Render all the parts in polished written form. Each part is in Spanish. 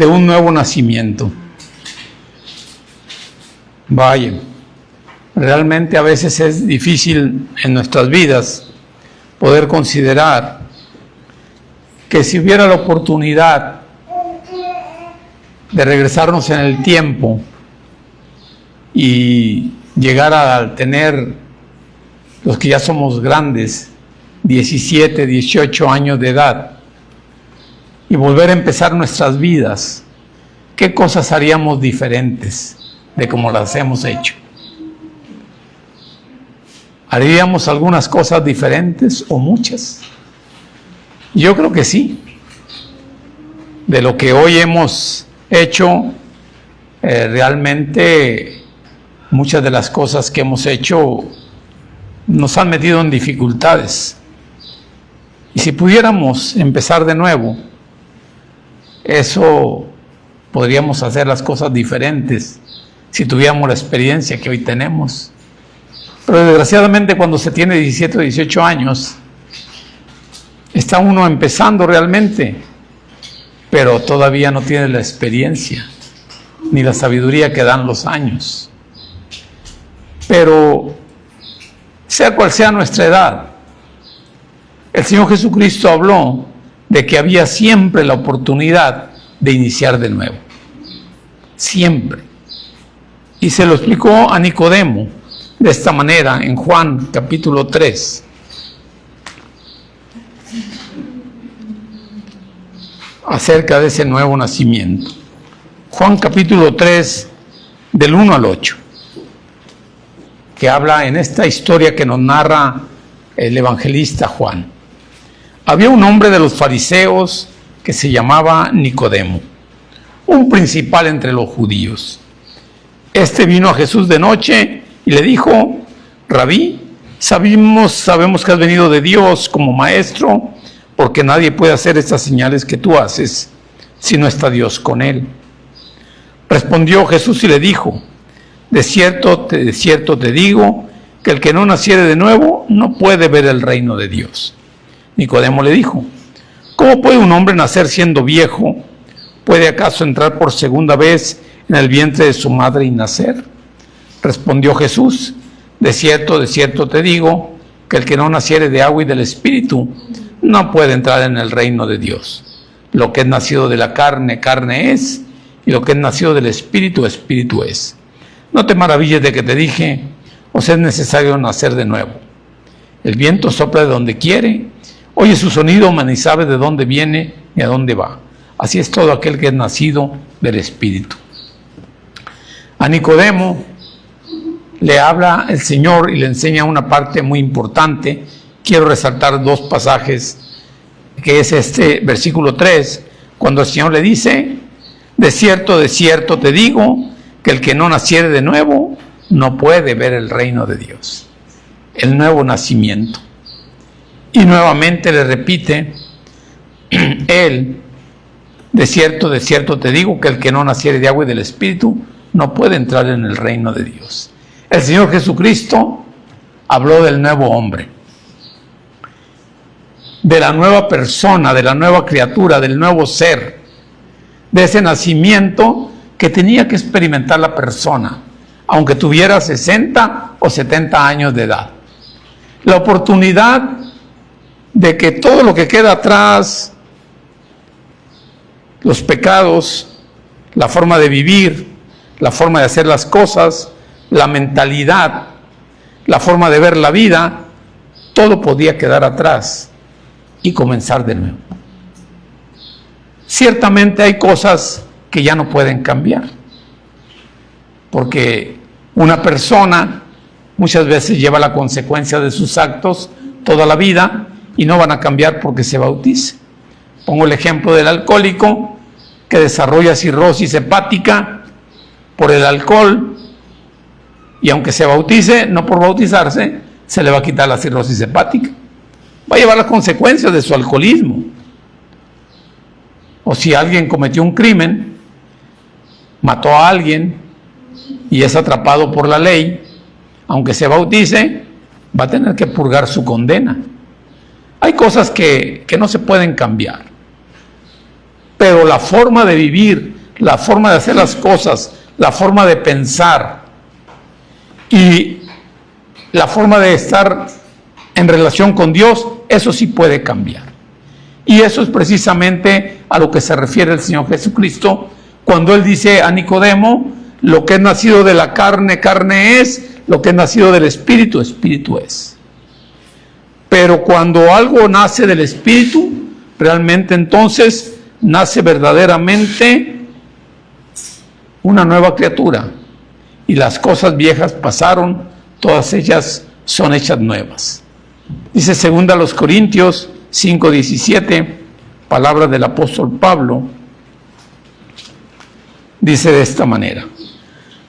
de un nuevo nacimiento. Vaya, realmente a veces es difícil en nuestras vidas poder considerar que si hubiera la oportunidad de regresarnos en el tiempo y llegar a tener, los que ya somos grandes, 17, 18 años de edad, y volver a empezar nuestras vidas, ¿qué cosas haríamos diferentes de como las hemos hecho? ¿Haríamos algunas cosas diferentes o muchas? Yo creo que sí. De lo que hoy hemos hecho, realmente muchas de las cosas que hemos hecho nos han metido en dificultades. Y si pudiéramos empezar de nuevo, eso podríamos hacer las cosas diferentes si tuviéramos la experiencia que hoy tenemos. Pero desgraciadamente cuando se tiene 17 o 18 años, está uno empezando realmente, pero todavía no tiene la experiencia ni la sabiduría que dan los años. Pero sea cual sea nuestra edad, el Señor Jesucristo habló de que había siempre la oportunidad de iniciar de nuevo. Siempre. Y se lo explicó a Nicodemo de esta manera en Juan capítulo 3. Acerca de ese nuevo nacimiento. Juan capítulo 3, del 1 al 8. Que habla en esta historia que nos narra el evangelista Juan. Había un hombre de los fariseos que se llamaba Nicodemo, un principal entre los judíos. Este vino a Jesús de noche y le dijo: Rabí, sabemos que has venido de Dios como maestro, porque nadie puede hacer estas señales que tú haces si no está Dios con él. Respondió Jesús y le dijo: de cierto te digo, que el que no naciere de nuevo no puede ver el reino de Dios. Nicodemo le dijo: ¿cómo puede un hombre nacer siendo viejo? ¿Puede acaso entrar por segunda vez en el vientre de su madre y nacer? Respondió Jesús: de cierto te digo, que el que no naciere de agua y del Espíritu no puede entrar en el reino de Dios. Lo que es nacido de la carne, carne es, y lo que es nacido del Espíritu, Espíritu es. No te maravilles de que te dije: os es necesario nacer de nuevo. El viento sopla de donde quiere, oye su sonido, mas ni sabe de dónde viene ni a dónde va. Así es todo aquel que es nacido del Espíritu. A Nicodemo le habla el Señor y le enseña una parte muy importante. Quiero resaltar dos pasajes, que es este versículo 3, cuando el Señor le dice: de cierto te digo, que el que no naciere de nuevo no puede ver el reino de Dios. El nuevo nacimiento. Y nuevamente le repite él: de cierto te digo, que el que no naciere de agua y del Espíritu no puede entrar en el reino de Dios. El Señor Jesucristo habló del nuevo hombre, de la nueva persona, de la nueva criatura, del nuevo ser, de ese nacimiento que tenía que experimentar la persona, aunque tuviera 60 o 70 años de edad. La oportunidad de que todo lo que queda atrás, los pecados, la forma de vivir, la forma de hacer las cosas, la mentalidad, la forma de ver la vida, todo podía quedar atrás y comenzar de nuevo. Ciertamente hay cosas que ya no pueden cambiar, porque una persona muchas veces lleva la consecuencia de sus actos toda la vida y no van a cambiar porque se bautice. Pongo el ejemplo del alcohólico que desarrolla cirrosis hepática por el alcohol, y aunque se bautice, no por bautizarse, se le va a quitar la cirrosis hepática. Va a llevar las consecuencias de su alcoholismo. O si alguien cometió un crimen, mató a alguien y es atrapado por la ley, aunque se bautice, va a tener que purgar su condena. Hay cosas que no se pueden cambiar. pero la forma de vivir, la forma de hacer las cosas, la forma de pensar y la forma de estar en relación con Dios, eso sí puede cambiar. Y eso es precisamente a lo que se refiere el Señor Jesucristo cuando Él dice a Nicodemo: lo que es nacido de la carne, carne es; lo que es nacido del Espíritu, Espíritu es. Pero cuando algo nace del Espíritu, realmente entonces nace verdaderamente una nueva criatura. Y las cosas viejas pasaron, todas ellas son hechas nuevas. Dice 2 Corintios 5:17, palabra del apóstol Pablo, dice de esta manera: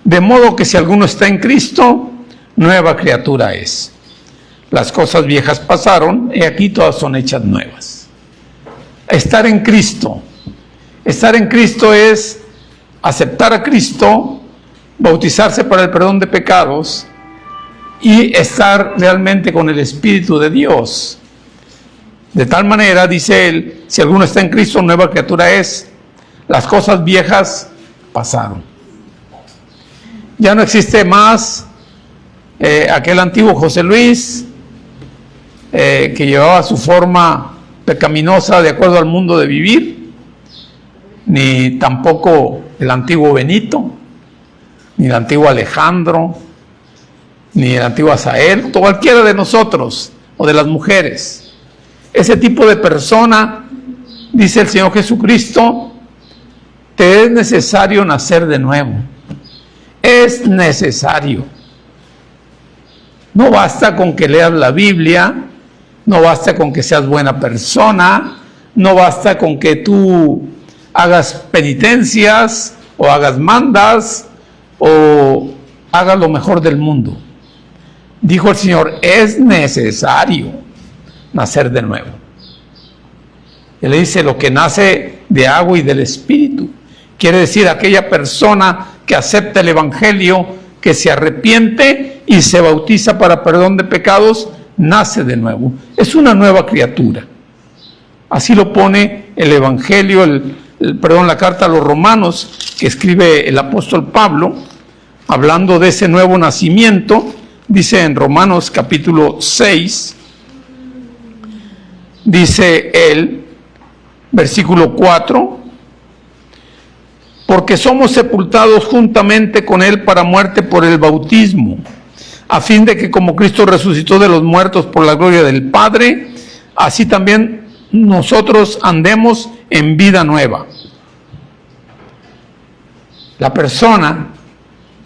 de modo que si alguno está en Cristo, nueva criatura es. Las cosas viejas pasaron, y aquí todas son hechas nuevas. Estar en Cristo. Estar en Cristo es aceptar a Cristo, bautizarse para el perdón de pecados y estar realmente con el Espíritu de Dios. De tal manera, dice él, si alguno está en Cristo, nueva criatura es. Las cosas viejas pasaron. Ya no existe más aquel antiguo José Luis que llevaba su forma pecaminosa de acuerdo al mundo de vivir, ni tampoco el antiguo Benito, ni el antiguo Alejandro, ni el antiguo Asael, cualquiera de nosotros o de las mujeres. Ese tipo de persona, dice el Señor Jesucristo, te es necesario nacer de nuevo. Es necesario. No basta con que leas la Biblia, no basta con que seas buena persona, no basta con que tú hagas penitencias o hagas mandas o hagas lo mejor del mundo. Dijo el Señor, es necesario nacer de nuevo. Él le dice, lo que nace de agua y del Espíritu. Quiere decir, aquella persona que acepta el Evangelio, que se arrepiente y se bautiza para perdón de pecados, nace de nuevo. Es una nueva criatura. Así lo pone el Evangelio, la carta a los Romanos que escribe el apóstol Pablo, hablando de ese nuevo nacimiento. Dice en Romanos capítulo 6, dice él, versículo 4, porque somos sepultados juntamente con él para muerte por el bautismo, a fin de que como Cristo resucitó de los muertos por la gloria del Padre, así también nosotros andemos en vida nueva. La persona,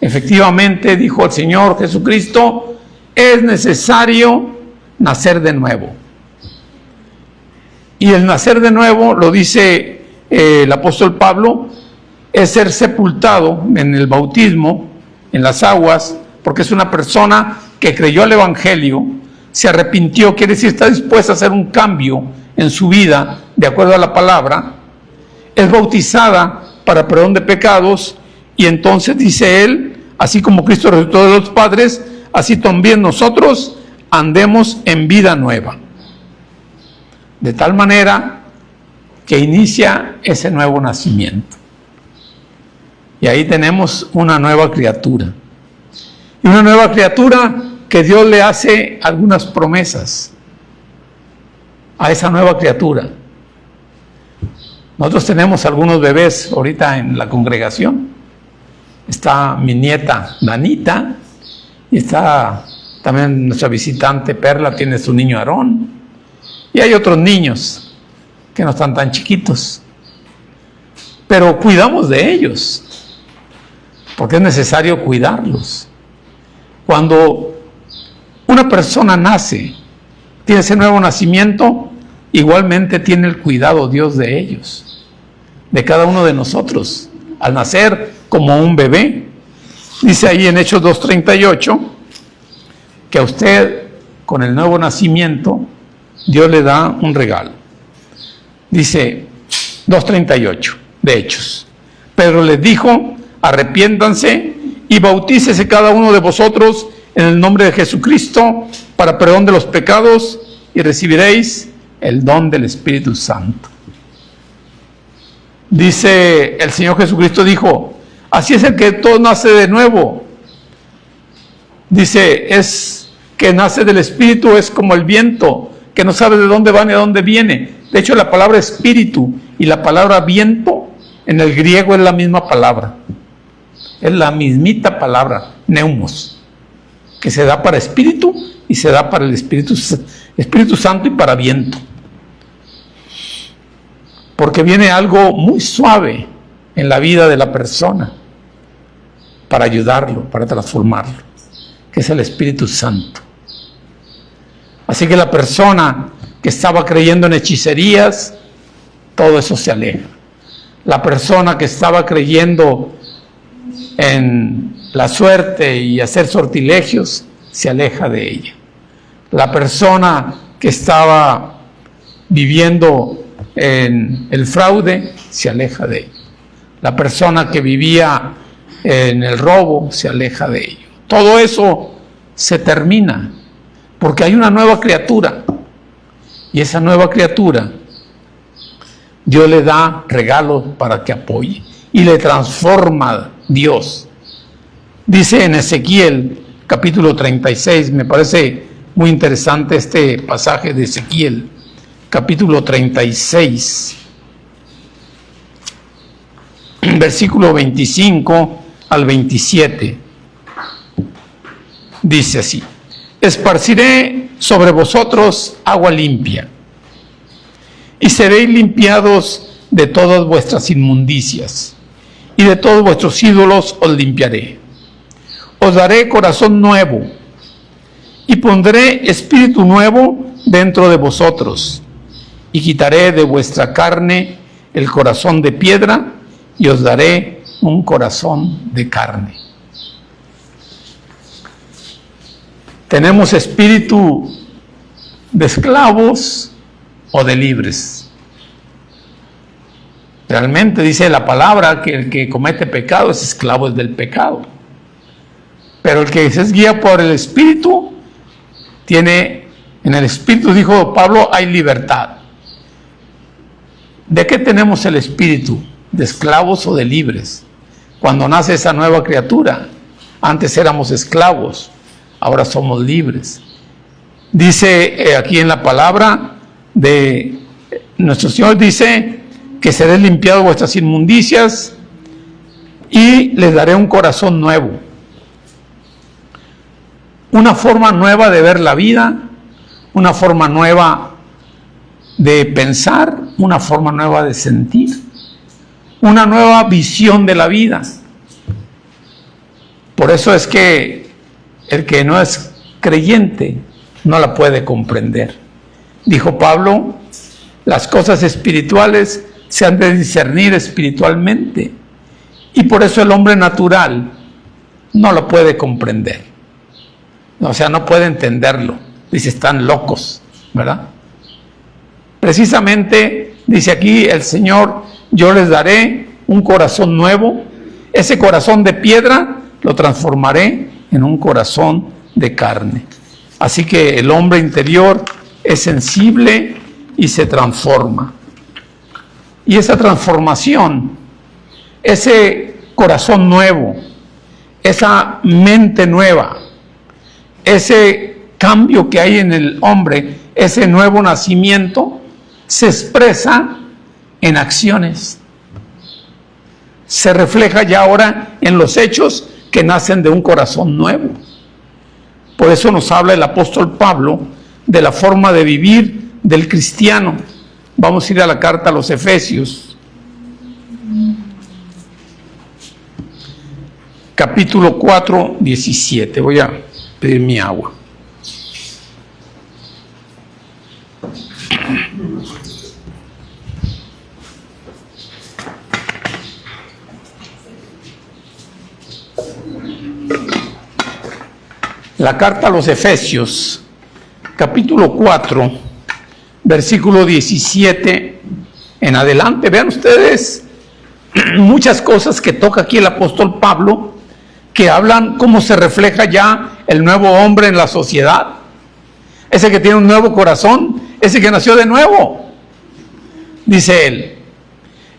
efectivamente, dijo el Señor Jesucristo, es necesario nacer de nuevo. Y el nacer de nuevo, lo dice el apóstol Pablo, es ser sepultado en el bautismo, en las aguas, porque es una persona que creyó el Evangelio, se arrepintió, quiere decir, está dispuesta a hacer un cambio en su vida, de acuerdo a la palabra, es bautizada para perdón de pecados, y entonces dice él, así como Cristo resucitó de los padres, así también nosotros andemos en vida nueva. De tal manera que inicia ese nuevo nacimiento. Y ahí tenemos una nueva criatura. Y una nueva criatura que Dios le hace algunas promesas a esa nueva criatura. Nosotros tenemos algunos bebés ahorita en la congregación. Está mi nieta Danita y está también nuestra visitante Perla, tiene su niño Aarón. Y hay otros niños que no están tan chiquitos. Pero cuidamos de ellos, porque es necesario cuidarlos. Cuando una persona nace, tiene ese nuevo nacimiento, igualmente tiene el cuidado Dios de ellos, de cada uno de nosotros, al nacer como un bebé. Dice ahí en Hechos 2:38, que a usted, con el nuevo nacimiento, Dios le da un regalo. Dice 2:38 de Hechos, pero les dijo, arrepiéntanse y bautícese cada uno de vosotros en el nombre de Jesucristo para perdón de los pecados y recibiréis el don del Espíritu Santo. Dice el Señor Jesucristo, dijo, así es el que todo nace de nuevo. Dice, es que nace del Espíritu, es como el viento, que no sabe de dónde va ni de dónde viene. De hecho, la palabra espíritu y la palabra viento en el griego es la misma palabra. Es la mismita palabra, neumos, que se da para espíritu y se da para el Espíritu Santo y para viento. Porque viene algo muy suave en la vida de la persona para ayudarlo, para transformarlo, que es el Espíritu Santo. Así que la persona que estaba creyendo en hechicerías, todo eso se aleja. La persona que estaba creyendo en la suerte y hacer sortilegios, se aleja de ella. La persona que estaba viviendo en el fraude, se aleja de ello. La persona que vivía en el robo, se aleja de ello. Todo eso se termina, porque hay una nueva criatura, y esa nueva criatura, Dios le da regalos para que apoye, y le transforma Dios. Dice en Ezequiel, capítulo 36, me parece muy interesante este pasaje de Ezequiel, capítulo 36, versículo 25 al 27, dice así: esparciré sobre vosotros agua limpia, y seréis limpiados de todas vuestras inmundicias, y de todos vuestros ídolos os limpiaré. Os daré corazón nuevo, y pondré espíritu nuevo dentro de vosotros, y quitaré de vuestra carne el corazón de piedra, y os daré un corazón de carne. Tenemos espíritu de esclavos o de libres. Realmente dice la palabra que el que comete pecado es esclavo del pecado. Pero el que es guía por el Espíritu, tiene, en el Espíritu, dijo Pablo, hay libertad. ¿De qué tenemos el Espíritu? ¿De esclavos o de libres? Cuando nace esa nueva criatura, antes éramos esclavos, ahora somos libres. Dice aquí en la palabra de nuestro Señor, dice que seré limpiado vuestras inmundicias y les daré un corazón nuevo. Una forma nueva de ver la vida, una forma nueva de pensar, una forma nueva de sentir, una nueva visión de la vida. Por eso es que el que no es creyente no la puede comprender. Dijo Pablo, las cosas espirituales se han de discernir espiritualmente, y por eso el hombre natural no lo puede comprender. O sea, no puede entenderlo. Dice, están locos, ¿verdad? Precisamente, dice aquí el Señor, yo les daré un corazón nuevo. Ese corazón de piedra lo transformaré en un corazón de carne. Así que el hombre interior es sensible y se transforma. Y esa transformación, ese corazón nuevo, esa mente nueva, ese cambio que hay en el hombre, ese nuevo nacimiento, se expresa en acciones. Se refleja ya ahora en los hechos que nacen de un corazón nuevo. Por eso nos habla el apóstol Pablo de la forma de vivir del cristiano. Vamos a ir a la carta a los Efesios, capítulo 4, 17. Voy a pedir mi agua. La carta a los Efesios, capítulo 4, versículo 17 en adelante. Vean ustedes muchas cosas que toca aquí el apóstol Pablo, que hablan cómo se refleja ya el nuevo hombre en la sociedad. Ese que tiene un nuevo corazón, ese que nació de nuevo. Dice él,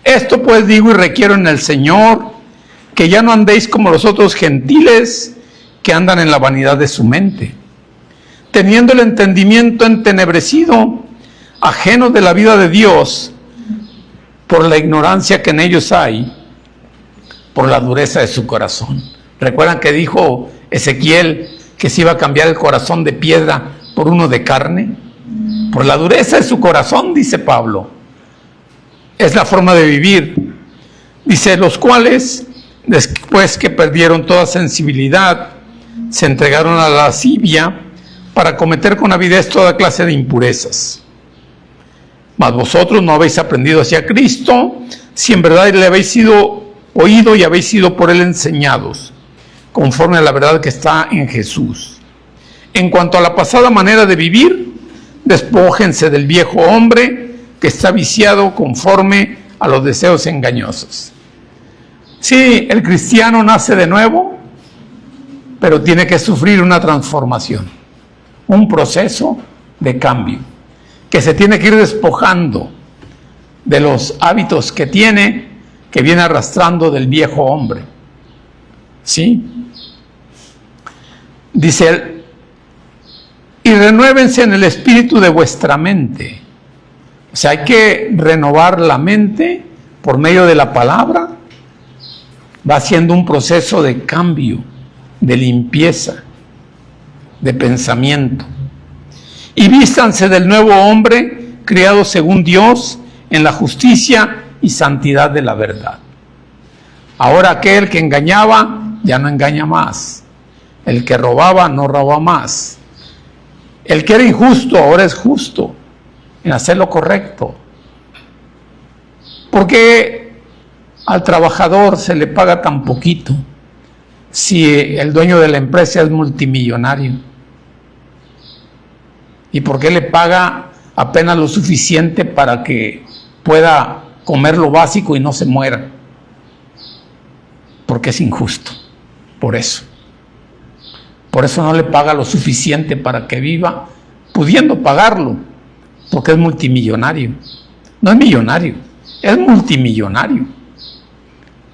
Esto pues digo y requiero en el Señor, que ya no andéis como los otros gentiles que andan en la vanidad de su mente, teniendo el entendimiento entenebrecido, ajenos de la vida de Dios, por la ignorancia que en ellos hay, por la dureza de su corazón. ¿Recuerdan que dijo Ezequiel que se iba a cambiar el corazón de piedra por uno de carne? Por la dureza de su corazón, dice Pablo. Es la forma de vivir. Dice, los cuales, después que perdieron toda sensibilidad, se entregaron a la lascivia para cometer con avidez toda clase de impurezas. Mas vosotros no habéis aprendido hacia Cristo, si en verdad le habéis sido oído y habéis sido por él enseñados, conforme a la verdad que está en Jesús. En cuanto a la pasada manera de vivir, despójense del viejo hombre que está viciado conforme a los deseos engañosos. Sí, el cristiano nace de nuevo, pero tiene que sufrir una transformación, un proceso de cambio, que se tiene que ir despojando de los hábitos que tiene, que viene arrastrando del viejo hombre. ¿Sí? Dice él, y renuévense en el espíritu de vuestra mente. O sea, hay que renovar la mente por medio de la palabra. Va haciendo un proceso de cambio, de limpieza, de pensamiento. Y vístanse del nuevo hombre, criado según Dios, en la justicia y santidad de la verdad. Ahora aquel que engañaba, ya no engaña más. El que robaba, no roba más. El que era injusto, ahora es justo en hacer lo correcto. ¿Por qué al trabajador se le paga tan poquito si el dueño de la empresa es multimillonario? ¿Y por qué le paga apenas lo suficiente para que pueda comer lo básico y no se muera? Porque es injusto, por eso. Por eso no le paga lo suficiente para que viva, pudiendo pagarlo, porque es multimillonario. No es millonario, es multimillonario.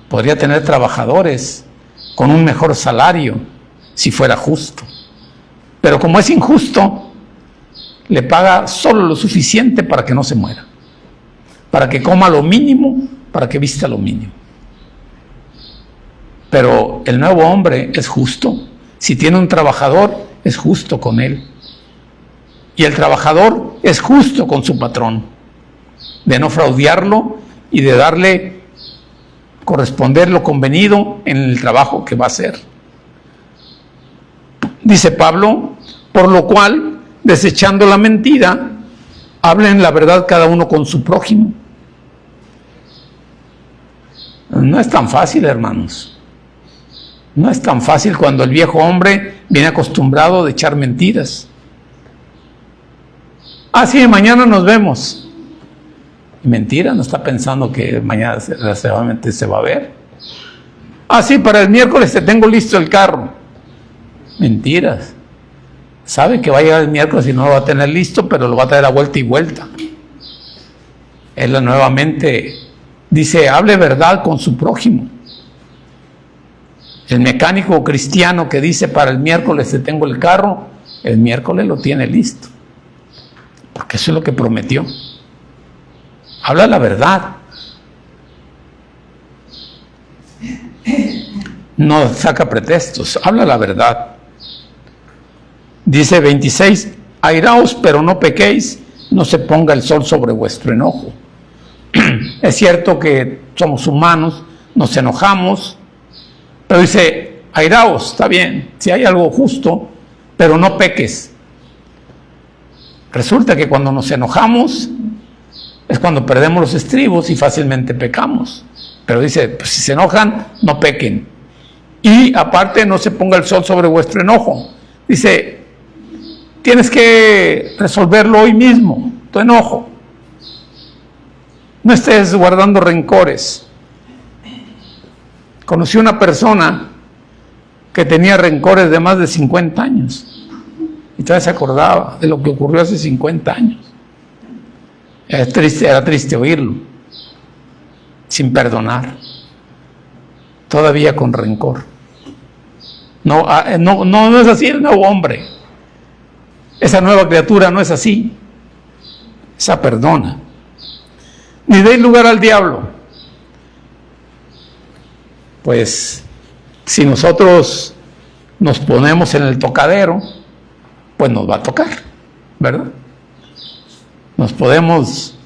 Podría tener trabajadores con un mejor salario si fuera justo. Pero como es injusto, le paga solo lo suficiente para que no se muera, para que coma lo mínimo, para que vista lo mínimo. Pero el nuevo hombre es justo. Si tiene un trabajador, es justo con él. Y el trabajador es justo con su patrón, de no fraudearlo y de darle, corresponder lo convenido en el trabajo que va a hacer. Dice Pablo, por lo cual, desechando la mentira, hablen la verdad cada uno con su prójimo. No es tan fácil, hermanos. No es tan fácil cuando el viejo hombre viene acostumbrado de echar mentiras. Ah, sí, mañana nos vemos. Mentira, no está pensando que mañana seguramente se va a ver. Ah, sí, para el miércoles te tengo listo el carro. Mentiras. Sabe que va a llegar el miércoles y no lo va a tener listo, pero lo va a traer a vuelta y vuelta. Él nuevamente dice, hable verdad con su prójimo. El mecánico cristiano que dice para el miércoles te tengo el carro, el miércoles lo tiene listo. Porque eso es lo que prometió. Habla la verdad. No saca pretextos, habla la verdad. Dice 26, airaos pero no pequéis, no se ponga el sol sobre vuestro enojo. Es cierto que somos humanos, nos enojamos, pero dice, airaos, está bien, si hay algo justo, pero no peques. Resulta que cuando nos enojamos es cuando perdemos los estribos y fácilmente pecamos. Pero dice, pues si se enojan, no pequen. Y aparte, no se ponga el sol sobre vuestro enojo. Dice, tienes que resolverlo hoy mismo, tu enojo. No estés guardando rencores. Conocí una persona que tenía rencores de más de 50 años. Y todavía se acordaba de lo que ocurrió hace 50 años. Era triste oírlo. sin perdonar, todavía con rencor. No es así el nuevo hombre. Esa nueva criatura no es así. Esa perdona. Ni deis lugar al diablo. Pues si nosotros nos ponemos en el tocadero, pues nos va a tocar, ¿verdad? Nos podemos,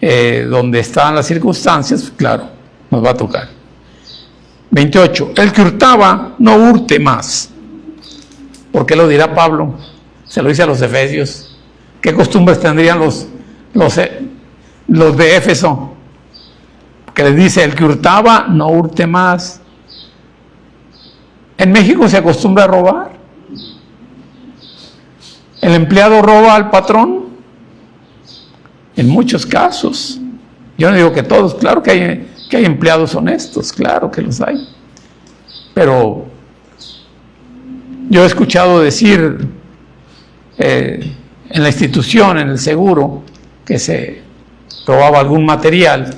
donde están las circunstancias, claro, nos va a tocar. 28. El que hurtaba, no hurte más. ¿Por qué lo dirá Pablo? Se lo dice a los efesios. ¿Qué costumbres tendrían los de Éfeso? Que les dice, el que hurtaba, no hurte más. En México se acostumbra a robar. El empleado roba al patrón. En muchos casos. Yo no digo que todos, claro que hay empleados honestos, claro que los hay. Pero yo he escuchado decir en la institución, en el seguro, que se robaba algún material.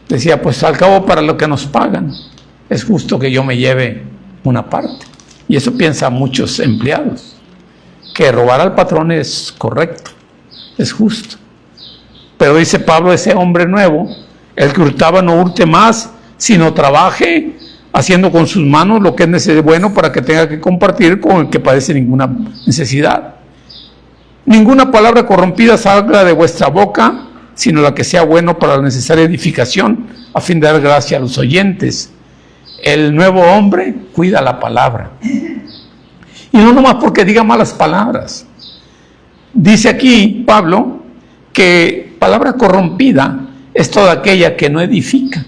Decía, pues al cabo para lo que nos pagan, es justo que yo me lleve una parte. Y eso piensan muchos empleados, que robar al patrón es correcto, es justo. Pero dice Pablo, ese hombre nuevo, el que hurtaba no hurte más, sino trabaje haciendo con sus manos lo que es bueno para que tenga que compartir con el que padece ninguna necesidad. Ninguna palabra corrompida salga de vuestra boca, sino la que sea bueno para la necesaria edificación, a fin de dar gracia a los oyentes. El nuevo hombre cuida la palabra. Y no nomás porque diga malas palabras. Dice aquí Pablo que palabra corrompida es toda aquella que no edifica.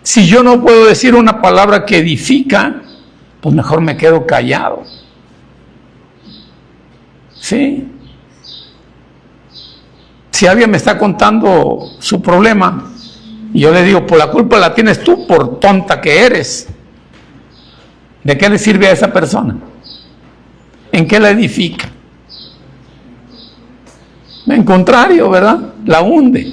Si yo no puedo decir una palabra que edifica, pues mejor me quedo callado. ¿Sí? Si alguien me está contando su problema y yo le digo, pues la culpa la tienes tú por tonta que eres, ¿de qué le sirve a esa persona? ¿En qué la edifica? En contrario, ¿verdad? La hunde.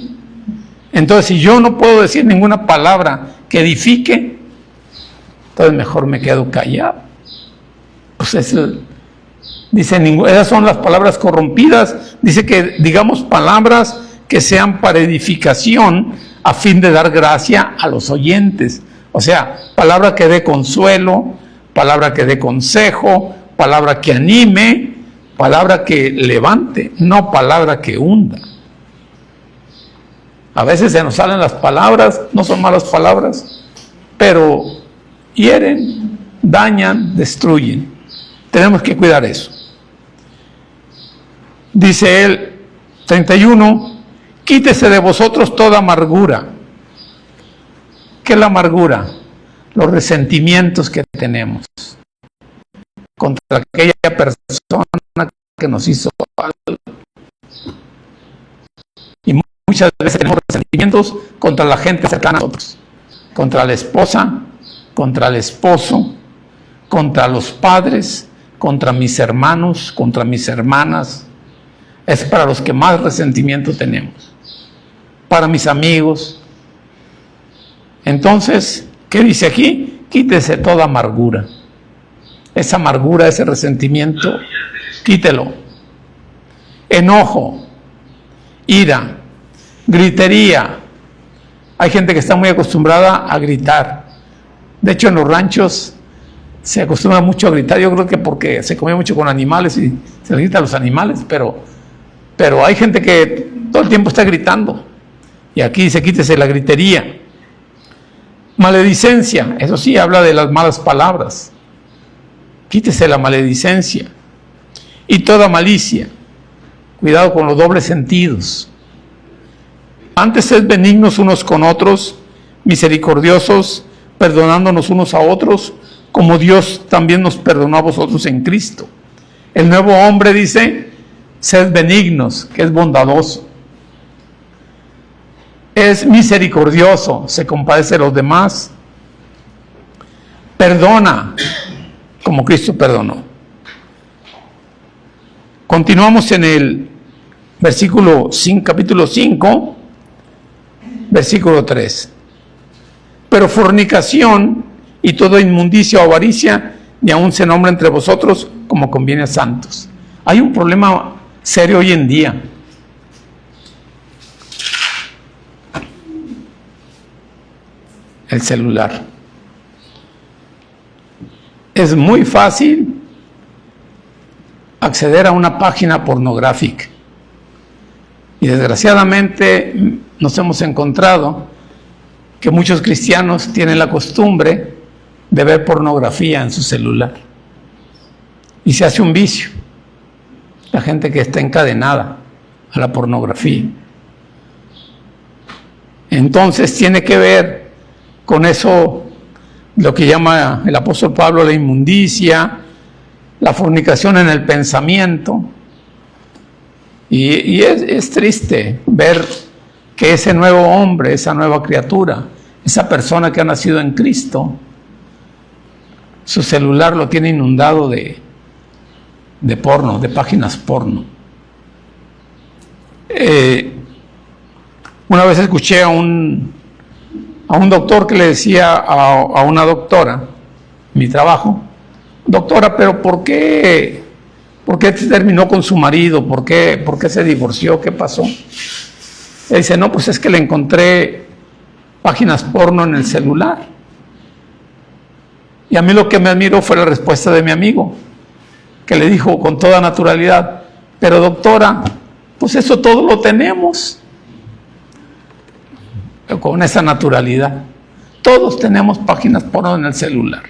Entonces, si yo no puedo decir ninguna palabra que edifique, entonces mejor me quedo callado. Pues dice, esas son las palabras corrompidas. Dice que digamos palabras que sean para edificación a fin de dar gracia a los oyentes. O sea, palabra que dé consuelo, palabra que dé consejo, palabra que anime, palabra que levante, no palabra que hunda. A veces se nos salen las palabras, no son malas palabras, pero hieren, dañan, destruyen. Tenemos que cuidar eso. Dice él, 31, quítese de vosotros toda amargura. ¿Qué es la amargura? Los resentimientos que tenemos contra aquella persona que nos hizo algo. Y muchas veces tenemos resentimientos contra la gente cercana a nosotros, contra la esposa, contra el esposo, contra los padres, contra mis hermanos, contra mis hermanas. Es para los que más resentimiento tenemos, para mis amigos. Entonces, ¿qué dice aquí? Quítese toda amargura. Esa amargura, ese resentimiento, quítelo. Enojo, ira, gritería. Hay gente que está muy acostumbrada a gritar. De hecho, en los ranchos se acostumbra mucho a gritar. Yo creo que porque se come mucho con animales y se le grita a los animales, pero hay gente que todo el tiempo está gritando. Y aquí dice, quítese la gritería. Maledicencia, eso sí, habla de las malas palabras. Quítese la maledicencia. Y toda malicia. Cuidado con los dobles sentidos. Antes sed benignos unos con otros, misericordiosos, perdonándonos unos a otros, como Dios también nos perdonó a vosotros en Cristo. El nuevo hombre dice, sed benignos, que es bondadoso. Es misericordioso, se compadece de los demás. Perdona, como Cristo perdonó. Continuamos en el versículo 5, capítulo 5, versículo 3. Pero fornicación y toda inmundicia o avaricia ni aun se nombra entre vosotros como conviene a santos. Hay un problema serio hoy en día. El celular. Es muy fácil acceder a una página pornográfica. Y desgraciadamente nos hemos encontrado que muchos cristianos tienen la costumbre de ver pornografía en su celular. Y se hace un vicio. La gente que está encadenada a la pornografía. Entonces tiene que ver con eso, lo que llama el apóstol Pablo la inmundicia, la fornicación en el pensamiento. Y es triste ver que ese nuevo hombre, esa nueva criatura, esa persona que ha nacido en Cristo, su celular lo tiene inundado de porno, de páginas porno. Una vez escuché a un doctor que le decía a una doctora, mi trabajo, doctora, pero ¿por qué terminó con su marido? ¿Por qué se divorció? ¿Qué pasó? Él dice, no, pues es que le encontré páginas porno en el celular. Y a mí lo que me admiró fue la respuesta de mi amigo, que le dijo con toda naturalidad, pero doctora, pues eso todo lo tenemos. Con esa naturalidad. Todos tenemos páginas porno en el celular.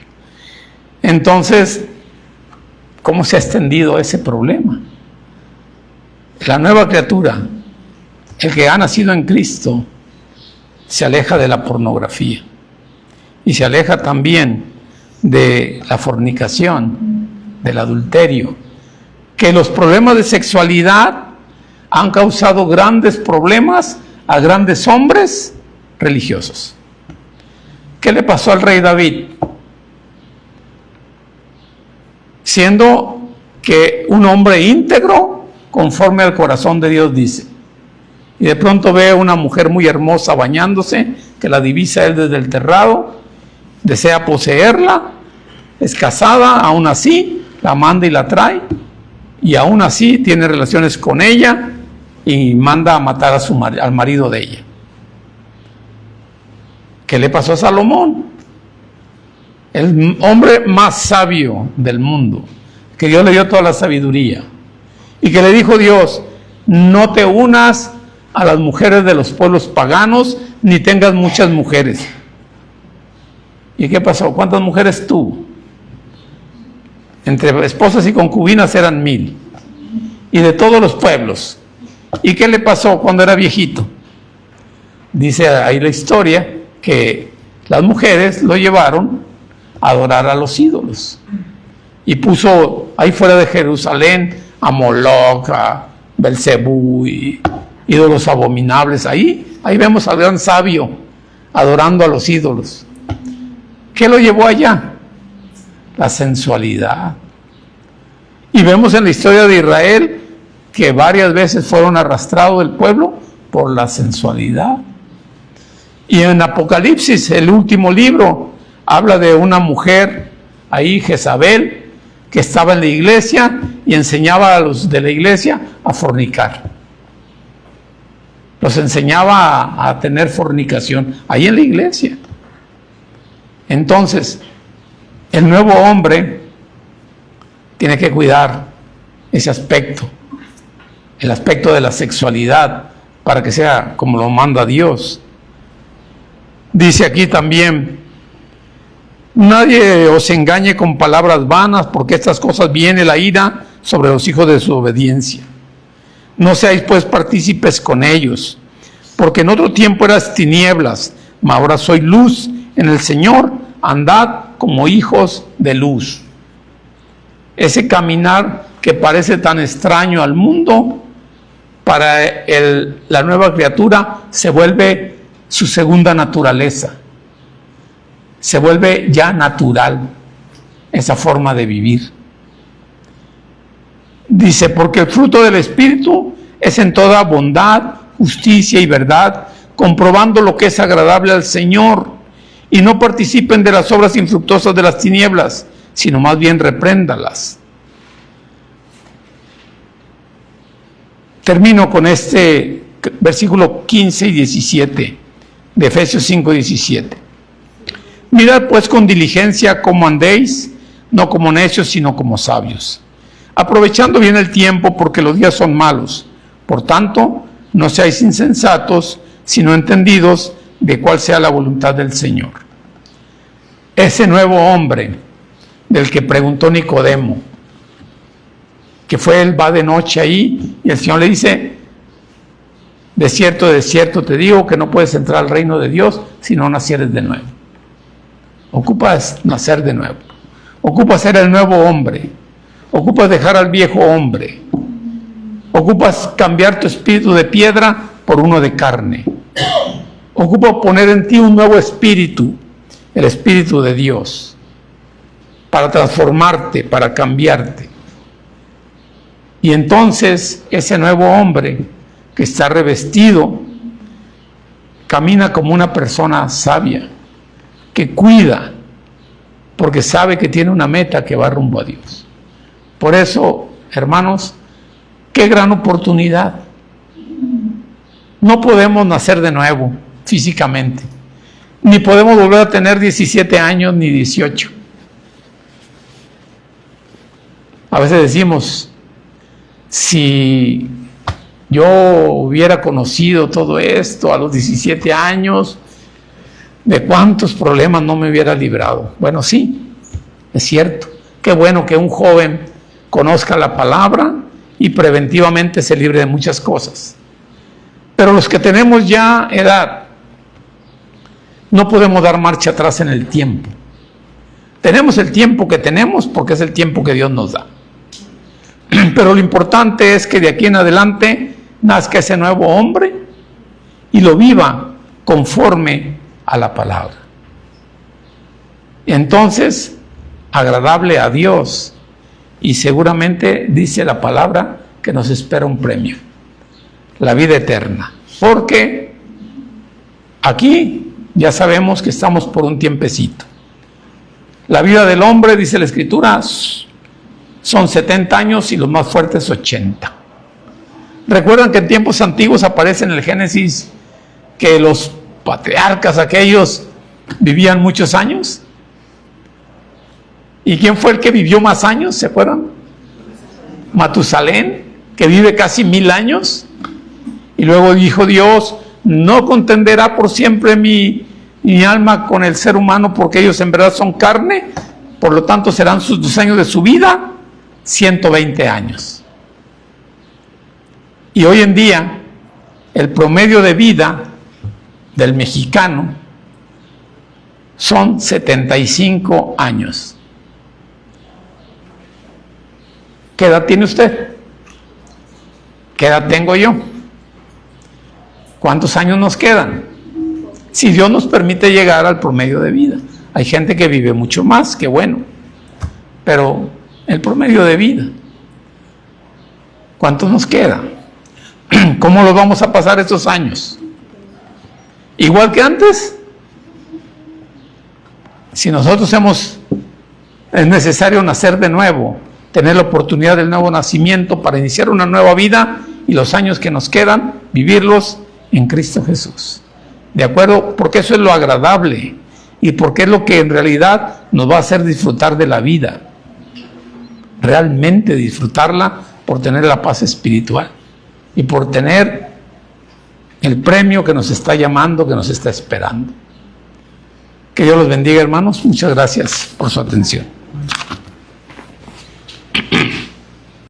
Entonces, ¿cómo se ha extendido ese problema? La nueva criatura, el que ha nacido en Cristo, se aleja de la pornografía y se aleja también de la fornicación, del adulterio, que los problemas de sexualidad han causado grandes problemas a grandes hombres religiosos. ¿Qué le pasó al rey David? Siendo que un hombre íntegro, conforme al corazón de Dios dice, y de pronto ve a una mujer muy hermosa bañándose, que la divisa él desde el terrado, desea poseerla, es casada, aún así la manda y la trae, y aún así tiene relaciones con ella y manda a matar al marido de ella. ¿Qué le pasó a Salomón? El hombre más sabio del mundo, que Dios le dio toda la sabiduría, y que le dijo Dios, no te unas a las mujeres de los pueblos paganos, ni tengas muchas mujeres. ¿Y qué pasó? ¿Cuántas mujeres tuvo? Entre esposas y concubinas eran 1000, y de todos los pueblos. ¿Y qué le pasó cuando era viejito? Dice ahí la historia que las mujeres lo llevaron a adorar a los ídolos, y puso ahí fuera de Jerusalén a Moloch, a Belcebú y ídolos abominables. Ahí vemos al gran sabio adorando a los ídolos. ¿Qué lo llevó allá? La sensualidad. Y vemos en la historia de Israel que varias veces fueron arrastrados el pueblo por la sensualidad. Y en Apocalipsis, el último libro, habla de una mujer, ahí Jezabel, que estaba en la iglesia y enseñaba a los de la iglesia a fornicar. Los enseñaba a tener fornicación ahí en la iglesia. Entonces, el nuevo hombre tiene que cuidar ese aspecto, el aspecto de la sexualidad, para que sea como lo manda Dios. Dice aquí también, nadie os engañe con palabras vanas, porque estas cosas viene la ira sobre los hijos de desobediencia. No seáis pues partícipes con ellos, porque en otro tiempo eras tinieblas, mas ahora soy luz en el Señor, andad como hijos de luz. Ese caminar que parece tan extraño al mundo, para la nueva criatura se vuelve su segunda naturaleza, se vuelve ya natural esa forma de vivir. Dice, porque el fruto del Espíritu es en toda bondad, justicia y verdad, comprobando lo que es agradable al Señor, y no participen de las obras infructuosas de las tinieblas, sino más bien repréndalas. Termino con este versículo 15 y 17 de Efesios 5, 17. Mirad pues con diligencia cómo andéis, no como necios, sino como sabios, aprovechando bien el tiempo, porque los días son malos. Por tanto, no seáis insensatos, sino entendidos de cuál sea la voluntad del Señor. Ese nuevo hombre del que preguntó Nicodemo, que fue, él va de noche ahí, y el Señor le dice: de cierto te digo que no puedes entrar al reino de Dios si no nacieres de nuevo. Ocupas nacer de nuevo, ocupas ser el nuevo hombre, ocupas dejar al viejo hombre, ocupas cambiar tu espíritu de piedra por uno de carne, ocupas poner en ti un nuevo espíritu, el espíritu de Dios, para transformarte, para cambiarte. Y entonces ese nuevo hombre que está revestido camina como una persona sabia, que cuida, porque sabe que tiene una meta que va rumbo a Dios. Por eso, hermanos, qué gran oportunidad. No podemos nacer de nuevo físicamente, ni podemos volver a tener 17 años ni 18. A veces decimos: si yo hubiera conocido todo esto a los 17 años, ¿de cuántos problemas no me hubiera librado? Bueno, sí, es cierto. Qué bueno que un joven conozca la palabra y preventivamente se libre de muchas cosas. Pero los que tenemos ya edad, no podemos dar marcha atrás en el tiempo. Tenemos el tiempo que tenemos porque es el tiempo que Dios nos da. Pero lo importante es que de aquí en adelante nazca ese nuevo hombre y lo viva conforme a la palabra. Entonces, agradable a Dios, y seguramente dice la palabra que nos espera un premio, la vida eterna, porque aquí ya sabemos que estamos por un tiempecito. La vida del hombre, dice la Escritura, son 70 años y los más fuertes 80. ¿Recuerdan que en tiempos antiguos aparece en el Génesis que los patriarcas aquellos vivían muchos años? ¿Y quién fue el que vivió más años? ¿Se acuerdan? Matusalén, que vive casi 1000 años. Y luego dijo Dios: no contenderá por siempre mi alma con el ser humano, porque ellos en verdad son carne, por lo tanto serán los años de su vida 120 años. Y hoy en día el promedio de vida del mexicano son 75 años. ¿Qué edad tiene usted? ¿Qué edad tengo yo? ¿Cuántos años nos quedan? Si Dios nos permite llegar al promedio de vida. Hay gente que vive mucho más, qué bueno, pero el promedio de vida, ¿cuánto nos queda? ¿Cómo los vamos a pasar estos años? ¿Igual que antes? Si nosotros es necesario nacer de nuevo, tener la oportunidad del nuevo nacimiento para iniciar una nueva vida, y los años que nos quedan, vivirlos en Cristo Jesús. ¿De acuerdo? Porque eso es lo agradable y porque es lo que en realidad nos va a hacer disfrutar de la vida. Realmente disfrutarla, por tener la paz espiritual y por tener el premio que nos está llamando, que nos está esperando. Que Dios los bendiga, hermanos. Muchas gracias por su atención.